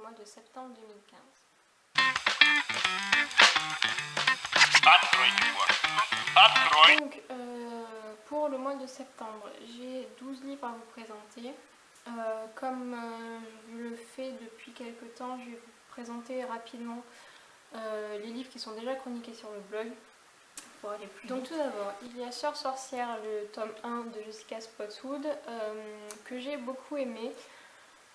mois de septembre 2015. Donc, pour le mois de septembre, j'ai 12 livres à vous présenter. Comme je le fais depuis quelques temps, je vais vous présenter rapidement les livres qui sont déjà chroniqués sur le blog. Pour aller plus vite. Donc tout d'abord, il y a Sœur sorcière, le tome 1 de Jessica Spotswood, que j'ai beaucoup aimé.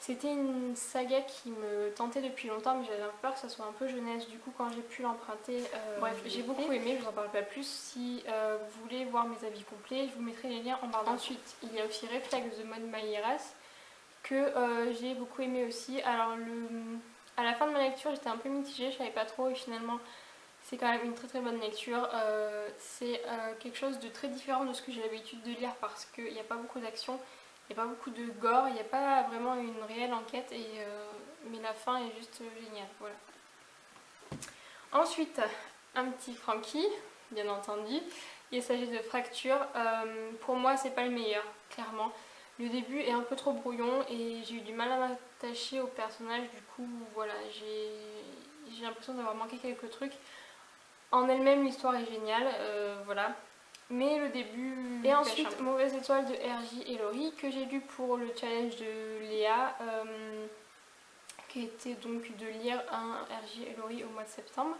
C'était une saga qui me tentait depuis longtemps, mais j'avais peur que ça soit un peu jeunesse. Du coup, quand j'ai pu l'emprunter, bref, j'ai beaucoup aimé. Je vous en parle pas plus. Si vous voulez voir mes avis complets, je vous mettrai les liens en barre d'infos. Ensuite, il y a aussi Reflex de Maud Mayeras, que j'ai beaucoup aimé aussi. Alors, à la fin de ma lecture, j'étais un peu mitigée, je savais pas trop, et finalement, c'est quand même une très très bonne lecture. C'est quelque chose de très différent de ce que j'ai l'habitude de lire parce qu'il n'y a pas beaucoup d'action. Il n'y a pas beaucoup de gore, il n'y a pas vraiment une réelle enquête, mais la fin est juste géniale. Voilà. Ensuite, un petit Frankie, bien entendu. Il s'agit de Fracture. Pour moi, c'est pas le meilleur, clairement. Le début est un peu trop brouillon et j'ai eu du mal à m'attacher au personnage. Du coup, voilà, j'ai l'impression d'avoir manqué quelques trucs. En elle-même, l'histoire est géniale, voilà. Mais le début... Et ensuite, Mauvaise étoile de RJ et Laurie, que j'ai lu pour le challenge de Léa, qui était donc de lire un RJ et Laurie au mois de septembre.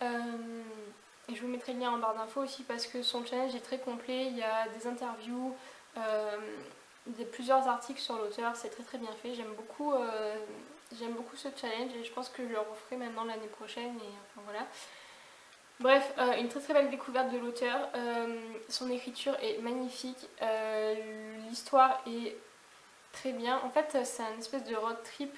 Et je vous mettrai le lien en barre d'infos aussi parce que son challenge est très complet. Il y a des interviews, plusieurs articles sur l'auteur, c'est très très bien fait. J'aime beaucoup ce challenge et je pense que je le referai maintenant l'année prochaine. Et enfin voilà. Bref, une très très belle découverte de l'auteur, son écriture est magnifique, l'histoire est très bien. En fait, c'est un espèce de road trip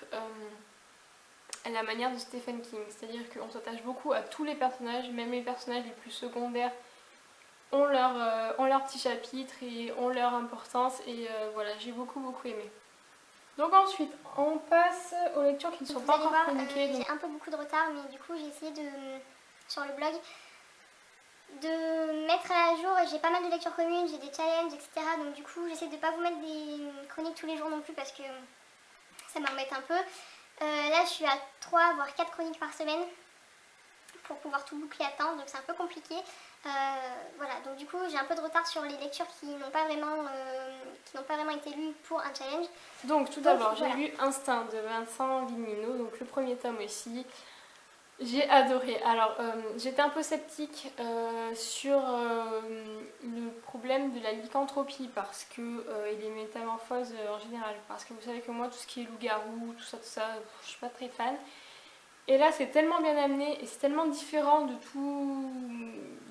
à la manière de Stephen King, c'est-à-dire qu'on s'attache beaucoup à tous les personnages, même les personnages les plus secondaires ont leur petit chapitre et ont leur importance, et voilà, j'ai beaucoup aimé. Donc ensuite, on passe aux lectures qui ne sont pas encore chroniquées. J'ai un peu beaucoup de retard, mais du coup j'ai essayé sur le blog de mettre à jour. J'ai pas mal de lectures communes, j'ai des challenges, etc. Donc du coup j'essaie de pas vous mettre des chroniques tous les jours non plus parce que ça m'embête un peu. Là je suis à 3 voire 4 chroniques par semaine pour pouvoir tout boucler à temps, donc c'est un peu compliqué. Voilà, donc du coup j'ai un peu de retard sur les lectures qui n'ont pas vraiment été lues pour un challenge. Donc tout d'abord, j'ai lu Instinct de Vincent Vignino, donc le premier tome aussi. J'ai adoré. Alors j'étais un peu sceptique sur le problème de la lycanthropie parce que et les métamorphoses en général, parce que vous savez que moi tout ce qui est loup-garou, tout ça, je suis pas très fan. Et là c'est tellement bien amené et c'est tellement différent de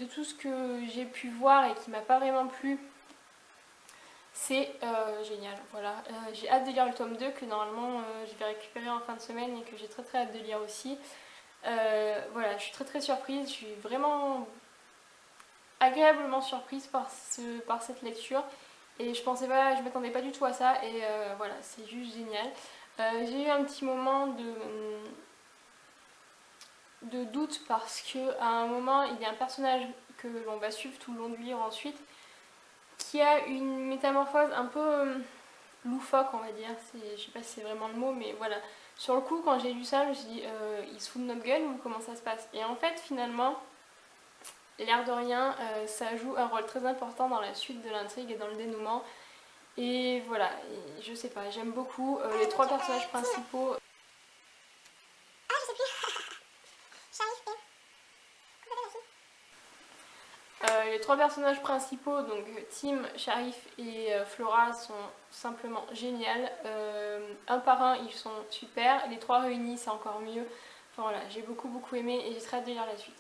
tout ce que j'ai pu voir et qui m'a pas vraiment plu. C'est génial, voilà. J'ai hâte de lire le tome 2 que normalement je vais récupérer en fin de semaine et que j'ai très très hâte de lire aussi. Voilà, je suis très très surprise, je suis vraiment agréablement surprise par cette lecture et je m'attendais pas du tout à ça et voilà, c'est juste génial. J'ai eu un petit moment de doute parce que à un moment il y a un personnage que l'on va suivre tout le long du livre ensuite qui a une métamorphose un peu loufoque, on va dire. Je sais pas si c'est vraiment le mot, mais voilà. Sur le coup, quand j'ai lu ça, je me suis dit, il se fout de notre gueule ou comment ça se passe? Et en fait, finalement, l'air de rien, ça joue un rôle très important dans la suite de l'intrigue et dans le dénouement. Et voilà, et je sais pas, j'aime beaucoup les trois personnages principaux. Les trois personnages principaux, donc Tim, Sharif et Flora, sont simplement géniales. Un par un, ils sont super. Les trois réunis, c'est encore mieux. Enfin voilà, j'ai beaucoup aimé et j'ai très hâte de lire la suite.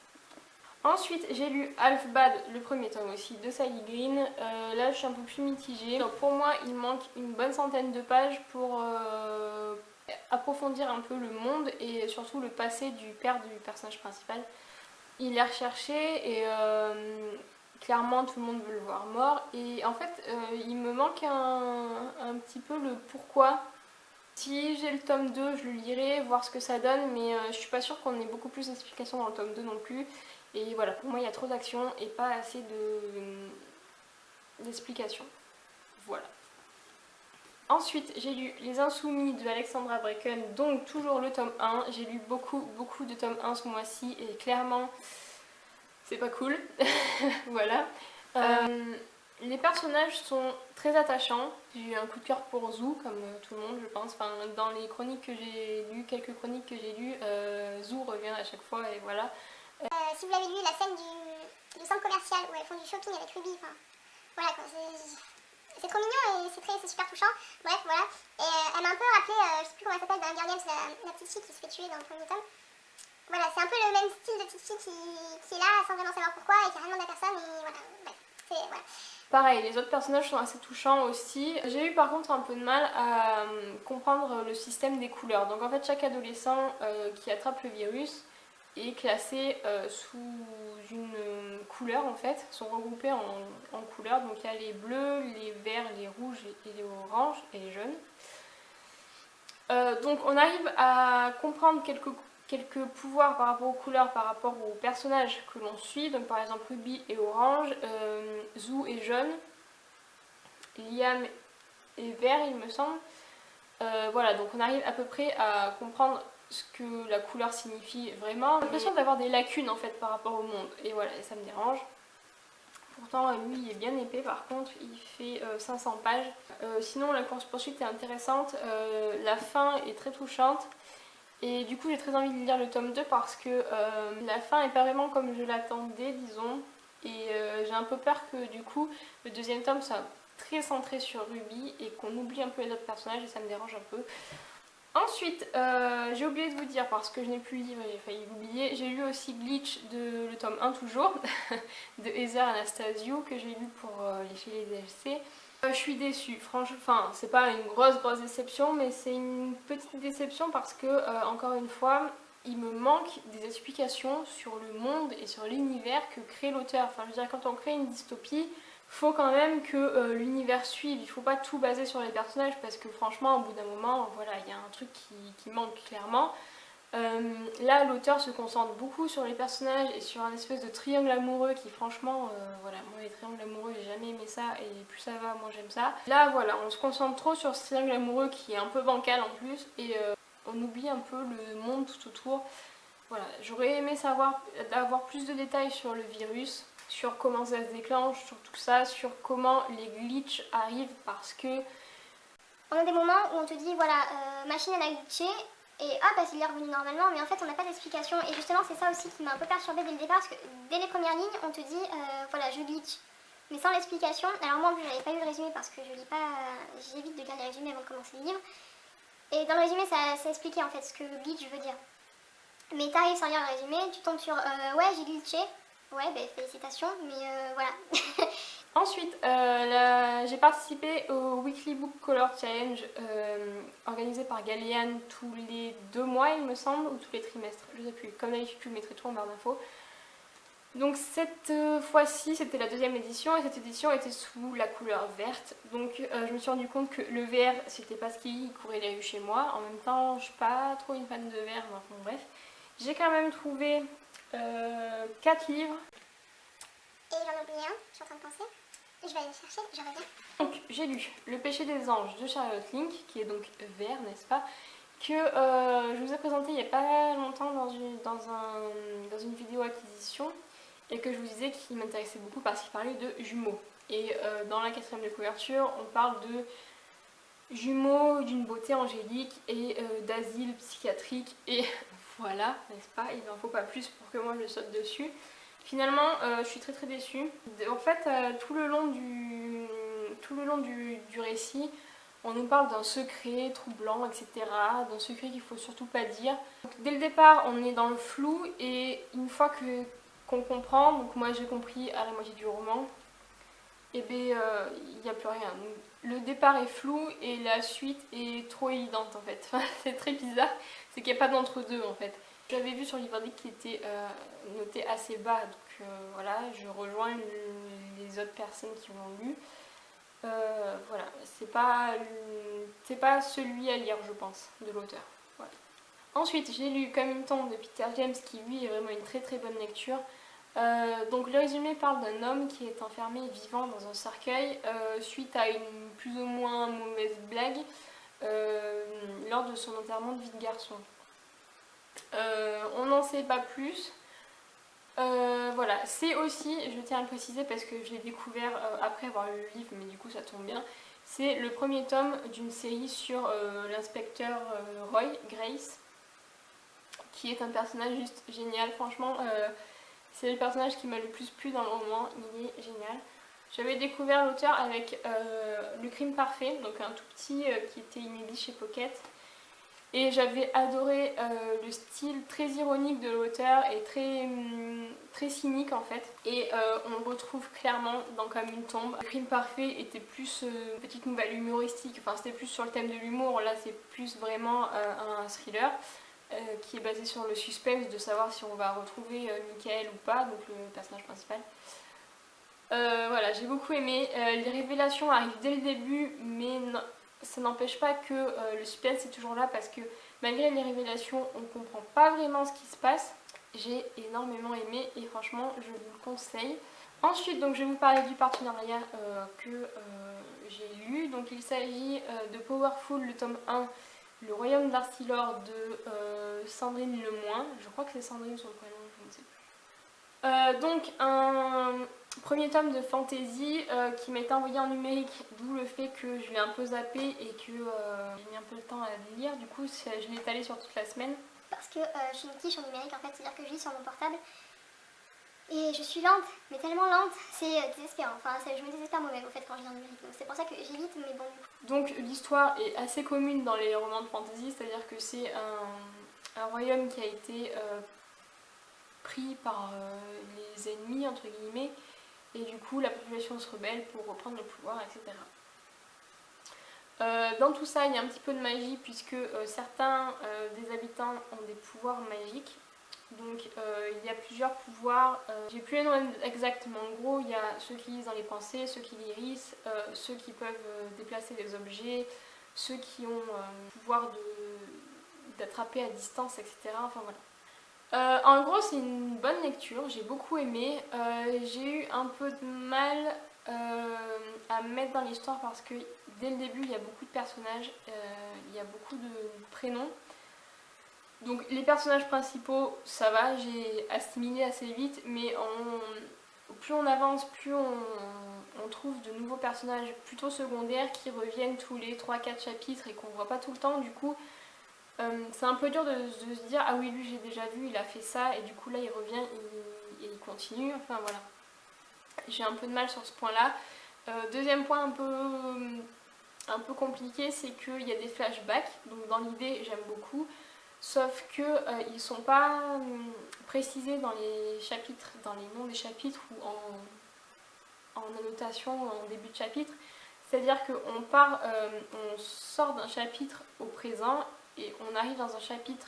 Ensuite, j'ai lu Half Bad, le premier tome aussi, de Sally Green. Là, je suis un peu plus mitigée. Donc, pour moi, il manque une bonne centaine de pages pour approfondir un peu le monde et surtout le passé du père du personnage principal. Il est recherché et clairement tout le monde veut le voir mort. Et en fait, il me manque un petit peu le pourquoi. Si j'ai le tome 2, je le lirai, voir ce que ça donne, mais je suis pas sûre qu'on ait beaucoup plus d'explications dans le tome 2 non plus. Et voilà, pour moi il y a trop d'action et pas assez d'explications. Voilà. Ensuite, j'ai lu Les Insoumis de Alexandra Bracken, donc toujours le tome 1. J'ai lu beaucoup de tome 1 ce mois-ci et clairement, c'est pas cool. Voilà. Les personnages sont très attachants. J'ai eu un coup de cœur pour Zou, comme tout le monde, je pense. Enfin, dans les chroniques que j'ai lues, quelques chroniques que j'ai lues, Zou revient à chaque fois et voilà. Si vous l'avez lu, la scène du centre commercial où elles font du shopping avec Ruby, enfin, voilà quoi, c'est trop mignon et c'est super touchant. Bref, voilà. Et elle m'a un peu rappelé, je sais plus comment elle s'appelle, dans Hunger Games, la petite fille qui se fait tuer dans le premier tome. Voilà, c'est un peu le même style de petite fille qui est là sans vraiment savoir pourquoi et qui a rien demandé à personne et voilà, bref, c'est voilà. Pareil, les autres personnages sont assez touchants aussi. J'ai eu par contre un peu de mal à comprendre le système des couleurs. Donc en fait, chaque adolescent qui attrape le virus est classé sous une couleur en fait, sont regroupés en couleurs. Donc il y a les bleus, les verts, les rouges et les oranges et les jaunes. Donc on arrive à comprendre quelques pouvoirs par rapport aux couleurs, par rapport aux personnages que l'on suit. Donc par exemple Ruby est orange, Zou est jaune, Liam est vert il me semble. Voilà, donc on arrive à peu près à comprendre ce que la couleur signifie vraiment. J'ai l'impression d'avoir des lacunes en fait par rapport au monde et voilà, et ça me dérange. Pourtant lui il est bien épais, par contre il fait 500 pages. Sinon la course poursuite est intéressante, la fin est très touchante. Et du coup j'ai très envie de lire le tome 2 parce que la fin est pas vraiment comme je l'attendais disons. Et j'ai un peu peur que du coup le deuxième tome soit très centré sur Ruby et qu'on oublie un peu les autres personnages et ça me dérange un peu. Ensuite, j'ai oublié de vous dire parce que je n'ai plus le livre et j'ai failli l'oublier, j'ai lu aussi Bleach de le tome 1 toujours, de Heather Anastasiou que j'ai lu pour chez les DLC. Je suis déçue, franchement, enfin c'est pas une grosse déception mais c'est une petite déception parce que encore une fois il me manque des explications sur le monde et sur l'univers que crée l'auteur. Enfin je veux dire quand on crée une dystopie, faut quand même que l'univers suive, il faut pas tout baser sur les personnages parce que franchement au bout d'un moment voilà il y a un truc qui manque clairement. Là l'auteur se concentre beaucoup sur les personnages et sur un espèce de triangle amoureux qui franchement voilà, moi les triangles amoureux j'ai jamais aimé ça et plus ça va moins j'aime ça. Là voilà on se concentre trop sur ce triangle amoureux qui est un peu bancal en plus et on oublie un peu le monde tout autour. Voilà, j'aurais aimé avoir plus de détails sur le virus, sur comment ça se déclenche, sur tout ça, sur comment les glitches arrivent parce que... On a des moments où on te dit voilà, machine elle a glitché et hop, elle est revenue normalement, mais en fait on n'a pas d'explication. Et justement c'est ça aussi qui m'a un peu perturbée dès le départ parce que dès les premières lignes on te dit voilà je glitch. Mais sans l'explication, alors moi en plus j'avais pas eu le résumé parce que je lis pas, j'évite de lire les résumés avant de commencer le livre. Et dans le résumé ça expliquait en fait ce que le glitch veut dire. Mais t'arrives sans lire le résumé, tu tombes sur ouais j'ai glitché, ouais ben félicitations, mais voilà. Ensuite, j'ai participé au Weekly Book Color Challenge organisé par Galian tous les 2 mois il me semble, ou tous les trimestres, je sais plus. Comme d'habitude je vous mettrai tout en barre d'infos. Donc cette fois-ci c'était la 2e édition et cette édition était sous la couleur verte. Donc je me suis rendu compte que le vert c'était pas ce qui courait les rues chez moi. En même temps je suis pas trop une fan de vert, mais enfin bref. J'ai quand même trouvé 4 livres. Et j'en ai oublié un, je suis en train de penser. Je vais aller le chercher, je reviens. Donc j'ai lu Le péché des anges de Charlotte Link, qui est donc vert, n'est-ce pas, que je vous ai présenté il n'y a pas longtemps dans une vidéo acquisition et que je vous disais qu'il m'intéressait beaucoup parce qu'il parlait de jumeaux. Et dans la 4e de couverture, on parle de jumeaux d'une beauté angélique et d'asile psychiatrique et voilà, n'est-ce pas, il n'en faut pas plus pour que moi je saute dessus. Finalement, je suis très déçue. En fait, tout le long du récit, on nous parle d'un secret troublant, etc. D'un secret qu'il faut surtout pas dire. Donc, dès le départ, on est dans le flou et une fois qu'on comprend, donc moi j'ai compris à la moitié du roman, et bien il n'y a plus rien. Donc, le départ est flou et la suite est trop évidente en fait. C'est très bizarre, c'est qu'il n'y a pas d'entre-deux en fait. J'avais vu sur Livredic qui était noté assez bas, donc voilà, je rejoins les autres personnes qui l'ont lu. Voilà, c'est pas celui à lire je pense, de l'auteur. Voilà. Ensuite j'ai lu Comington de Peter James qui lui est vraiment une très bonne lecture. Donc le résumé parle d'un homme qui est enfermé vivant dans un cercueil suite à une plus ou moins mauvaise blague lors de son enterrement de vie de garçon. On n'en sait pas plus. Voilà, c'est aussi, je tiens à le préciser parce que je l'ai découvert après avoir lu le livre, mais du coup ça tombe bien, c'est le premier tome d'une série sur l'inspecteur Roy Grace, qui est un personnage juste génial, franchement, c'est le personnage qui m'a le plus plu dans le roman, il est génial. J'avais découvert l'auteur avec Le Crime Parfait, donc un tout petit qui était inédit chez Pocket. Et j'avais adoré le style très ironique de l'auteur et très cynique en fait. Et on le retrouve clairement dans Comme une tombe. Le Crime Parfait était plus une petite nouvelle humoristique, enfin c'était plus sur le thème de l'humour. Là c'est plus vraiment un thriller qui est basé sur le suspense de savoir si on va retrouver Michael ou pas, donc le personnage principal. Voilà, j'ai beaucoup aimé. Les révélations arrivent dès le début, mais non, ça n'empêche pas que le suspense est toujours là parce que malgré les révélations, on ne comprend pas vraiment ce qui se passe. J'ai énormément aimé et franchement, je vous le conseille. Ensuite, donc, je vais vous parler du partenariat que j'ai lu. Donc, il s'agit de Powerful, le tome 1, Le Royaume d'Arcilor de Sandrine Lemoine. Je crois que c'est Sandrine son prénom, je ne sais plus. Donc, un premier tome de fantasy qui m'est envoyé en numérique, d'où le fait que je l'ai un peu zappé et que j'ai mis un peu le temps à le lire. Du coup, je l'ai étalé sur toute la semaine. Parce que je suis une quiche en numérique en fait, c'est-à-dire que je lis sur mon portable. Et je suis lente, mais tellement lente, c'est désespérant. Enfin, je me désespère moi-même au fait quand je lis en numérique. Donc c'est pour ça que j'évite, mais bon. Donc l'histoire est assez commune dans les romans de fantasy, c'est-à-dire que c'est un royaume qui a été pris par les ennemis, entre guillemets, et du coup la population se rebelle pour reprendre le pouvoir, etc. Dans tout ça, il y a un petit peu de magie puisque certains des habitants ont des pouvoirs magiques. Donc il y a plusieurs pouvoirs, j'ai plus les noms exactement, en gros il y a ceux qui lisent dans les pensées, ceux qui guérissent, ceux qui peuvent déplacer des objets, ceux qui ont le pouvoir d'attraper à distance, etc. Enfin voilà. En gros c'est une bonne lecture, j'ai beaucoup aimé, j'ai eu un peu de mal à me mettre dans l'histoire parce que dès le début il y a beaucoup de personnages, il y a beaucoup de prénoms. Donc les personnages principaux, ça va, j'ai assimilé assez vite, mais plus on avance, plus on trouve de nouveaux personnages plutôt secondaires qui reviennent tous les 3-4 chapitres et qu'on voit pas tout le temps. Du coup, c'est un peu dur de se dire « Ah oui, lui j'ai déjà vu, il a fait ça » et du coup là il revient et il continue. Enfin voilà, j'ai un peu de mal sur ce point-là. Deuxième point un peu compliqué, c'est qu'il y a des flashbacks, donc dans l'idée j'aime beaucoup. Sauf qu'ils ne sont pas précisés dans les chapitres, dans les noms des chapitres ou en annotation en début de chapitre. C'est-à-dire on sort d'un chapitre au présent et on arrive dans un chapitre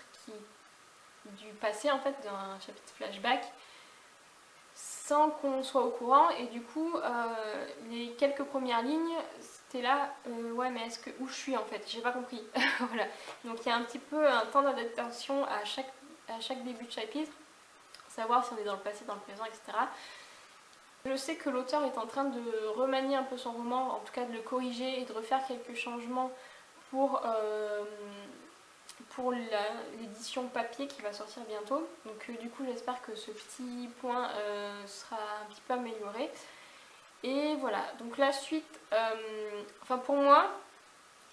du passé, en fait, d'un chapitre flashback, sans qu'on soit au courant. Et du coup, les quelques premières lignes, c'était là, ouais mais où je suis en fait, j'ai pas compris. Voilà. Donc il y a un petit peu un temps d'adaptation à chaque début de chapitre, savoir si on est dans le passé, dans le présent, etc. Je sais que l'auteur est en train de remanier un peu son roman, en tout cas de le corriger et de refaire quelques changements pour l'édition papier qui va sortir bientôt. Donc du coup j'espère que ce petit point sera un petit peu amélioré. Et voilà, donc la suite, enfin pour moi,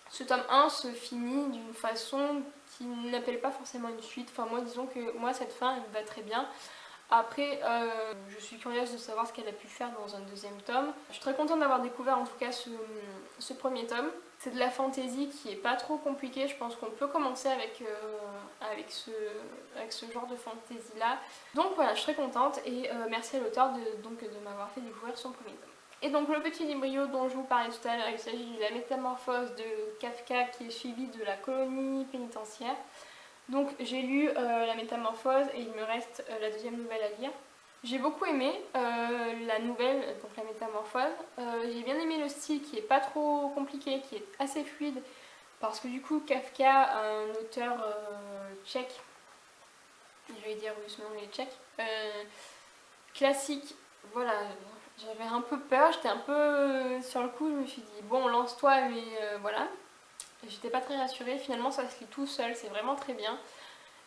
ce tome 1 se finit d'une façon qui n'appelle pas forcément une suite. Enfin moi disons que moi cette fin elle me va très bien. Après je suis curieuse de savoir ce qu'elle a pu faire dans un deuxième tome. Je suis très contente d'avoir découvert en tout cas ce premier tome. C'est de la fantaisie qui est pas trop compliquée, je pense qu'on peut commencer avec ce genre de fantaisie là. Donc voilà, je suis très contente et merci à l'auteur de m'avoir fait découvrir son premier tome. Et donc le petit librio dont je vous parlais tout à l'heure, il s'agit de La Métamorphose de Kafka qui est suivi de La Colonie pénitentiaire. Donc j'ai lu La Métamorphose et il me reste la deuxième nouvelle à lire. J'ai beaucoup aimé la nouvelle, donc La Métamorphose. J'ai bien aimé le style qui est pas trop compliqué, qui est assez fluide, parce que du coup Kafka, un auteur tchèque, je vais dire russe, mais on est tchèque, classique, voilà, j'avais un peu peur, j'étais un peu sur le coup, je me suis dit bon lance-toi mais voilà. J'étais pas très rassurée, finalement ça se lit tout seul, c'est vraiment très bien.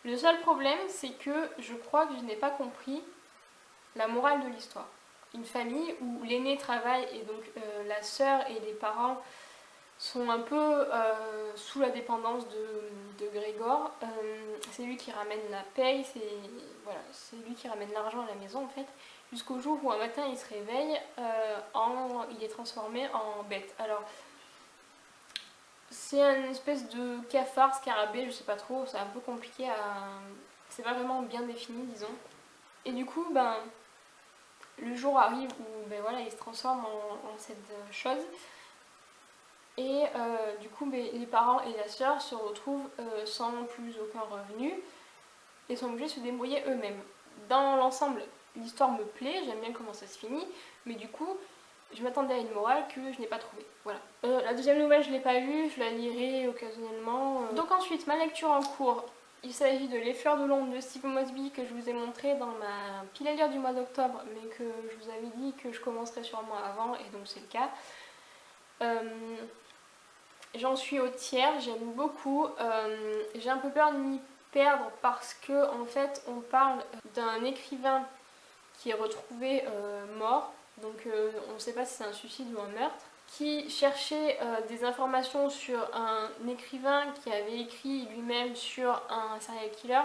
Le seul problème c'est que je crois que je n'ai pas compris la morale de l'histoire. Une famille où l'aîné travaille et donc la sœur et les parents sont un peu sous la dépendance de Grégor. C'est lui qui ramène la paye, c'est lui qui ramène l'argent à la maison en fait. Jusqu'au jour où un matin il se réveille, il est transformé en bête. Alors c'est une espèce de cafard, scarabée, je sais pas trop, c'est un peu compliqué c'est pas vraiment bien défini disons. Et du coup le jour arrive où voilà, il se transforme en cette chose. Et du coup les parents et la sœur se retrouvent sans plus aucun revenu et sont obligés de se débrouiller eux-mêmes. Dans l'ensemble, l'histoire me plaît, j'aime bien comment ça se finit, mais du coup je m'attendais à une morale que je n'ai pas trouvée. Voilà. La deuxième nouvelle je ne l'ai pas lue, je la lirai occasionnellement. Donc ensuite, ma lecture en cours, il s'agit de Les Fleurs de l'ombre de Steve Mosby que je vous ai montré dans ma pile à lire du mois d'octobre, mais que je vous avais dit que je commencerai sûrement avant, et donc c'est le cas. J'en suis au tiers, j'aime beaucoup. J'ai un peu peur de m'y perdre parce que en fait on parle d'un écrivain qui est retrouvé mort, donc on ne sait pas si c'est un suicide ou un meurtre, qui cherchait des informations sur un écrivain qui avait écrit lui-même sur un serial killer.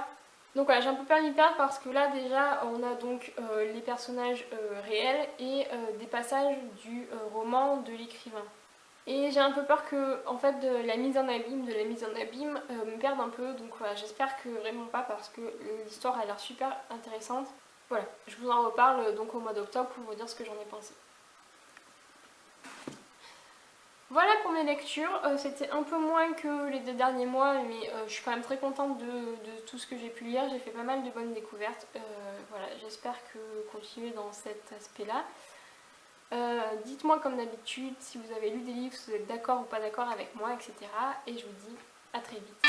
Donc voilà, j'ai un peu peur de m'y perdre parce que là déjà on a donc les personnages réels et des passages du roman de l'écrivain. Et j'ai un peu peur que en fait de la mise en abîme me perde un peu, donc voilà, j'espère que vraiment pas parce que l'histoire a l'air super intéressante. Voilà, je vous en reparle donc au mois d'octobre pour vous dire ce que j'en ai pensé. Voilà pour mes lectures, c'était un peu moins que les 2 derniers mois, mais je suis quand même très contente de tout ce que j'ai pu lire, j'ai fait pas mal de bonnes découvertes, voilà, j'espère continuer dans cet aspect-là. Dites-moi comme d'habitude si vous avez lu des livres, si vous êtes d'accord ou pas d'accord avec moi, etc. Et je vous dis à très vite.